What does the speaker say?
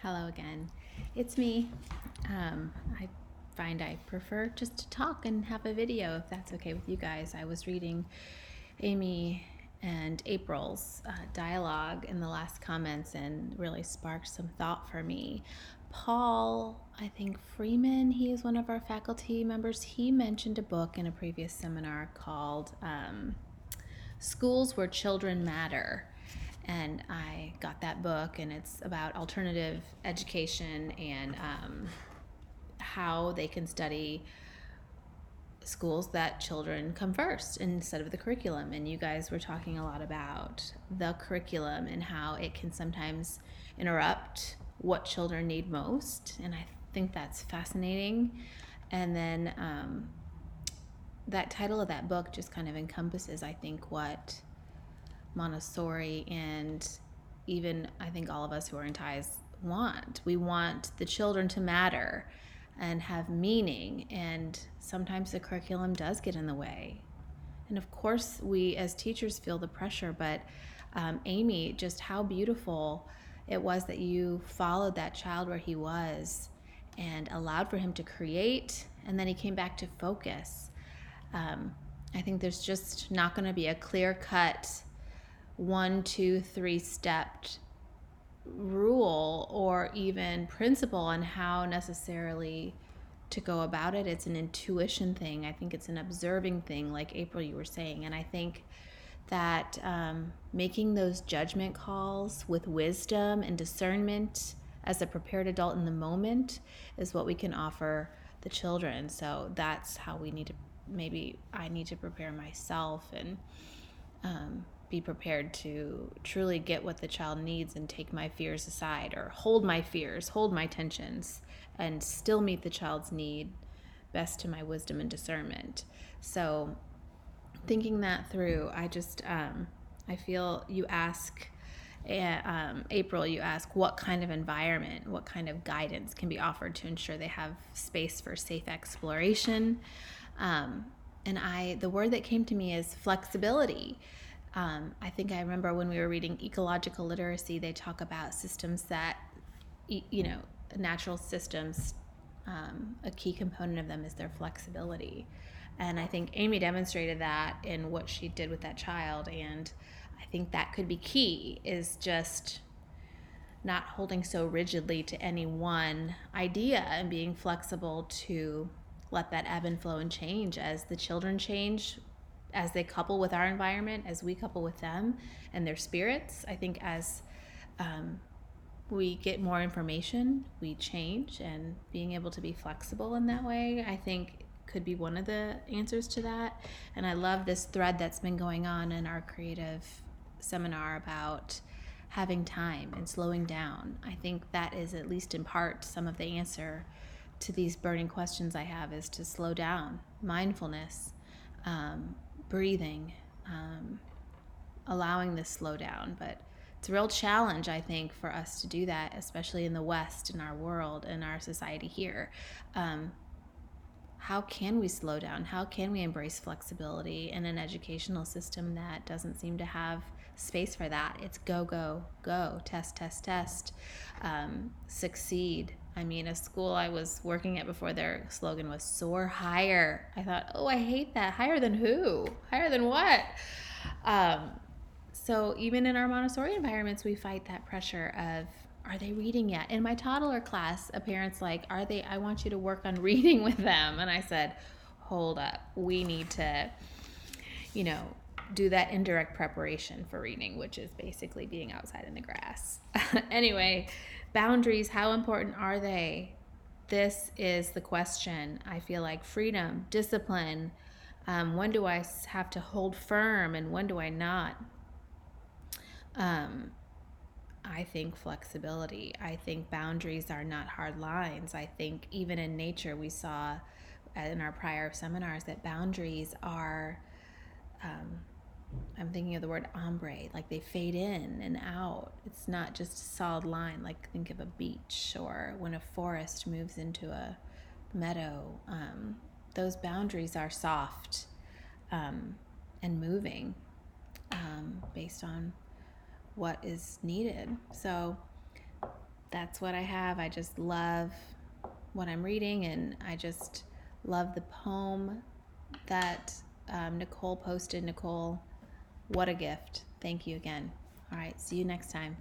Hello again. It's me. I find I prefer just to talk and have a video if that's okay with you guys. I was reading Amy and April's dialogue in the last comments and really sparked some thought for me. Paul, I think Freeman, he is one of our faculty members. He mentioned a book in a previous seminar called Schools Where Children Matter. And I got that book, and it's about alternative education and how they can study schools that children come first instead of the curriculum. And you guys were talking a lot about the curriculum and how it can sometimes interrupt what children need most. And I think that's fascinating. And then that title of that book just kind of encompasses, I think, what Montessori and even I think all of us who are in ties want. We want the children to matter and have meaning, and sometimes the curriculum does get in the way. And of course, we as teachers feel the pressure, but Amy, just how beautiful it was that you followed that child where he was and allowed for him to create, and then he came back to focus. I think there's just not going to be a clear cut 1, 2, 3 stepped rule or even principle on how necessarily to go about it. It's an intuition thing. I think it's an observing thing, like April, you were saying. And I think that making those judgment calls with wisdom and discernment as a prepared adult in the moment is what we can offer the children. So that's how we need to, maybe I need to prepare myself and be prepared to truly get what the child needs and take my fears aside, or hold my fears, hold my tensions, and still meet the child's need best to my wisdom and discernment. So thinking that through, I feel you ask, April, you ask what kind of environment, what kind of guidance can be offered to ensure they have space for safe exploration. And the word that came to me is flexibility. I think I remember when we were reading ecological literacy, they talk about systems that, natural systems, a key component of them is their flexibility. And I think Amy demonstrated that in what she did with that child. And I think that could be key, is just not holding so rigidly to any one idea and being flexible to let that ebb and flow and change as the children change, as they couple with our environment, as we couple with them and their spirits. I think as we get more information, we change, and being able to be flexible in that way, I think could be one of the answers to that. And I love this thread that's been going on in our creative seminar about having time and slowing down. I think that is, at least in part, some of the answer to these burning questions I have, is to slow down, mindfulness, breathing, allowing this slow down. But it's a real challenge, I think, for us to do that, especially in the West, in our world, in our society here. How can we slow down? How can we embrace flexibility in an educational system that doesn't seem to have space for that? It's go, go, go, test, test, test, succeed. I mean, a school I was working at before, their slogan was soar higher. I thought, oh, I hate that. Higher than who? Higher than what? So even in our Montessori environments, we fight that pressure of, are they reading yet? In my toddler class, a parent's like, I want you to work on reading with them. And I said, hold up. We need to, do that indirect preparation for reading, which is basically being outside in the grass. Anyway, boundaries, how important are they? This is the question. I feel like freedom, discipline, when do I have to hold firm and when do I not? I think flexibility. I think boundaries are not hard lines. I think even in nature, we saw in our prior seminars that boundaries are, I'm thinking of the word ombre, like they fade in and out. It's not just a solid line, like think of a beach or when a forest moves into a meadow. Those boundaries are soft and moving based on what is needed. So that's what I have. I just love what I'm reading, and I just love the poem that Nicole posted. Nicole, what a gift. Thank you again. All right, see you next time.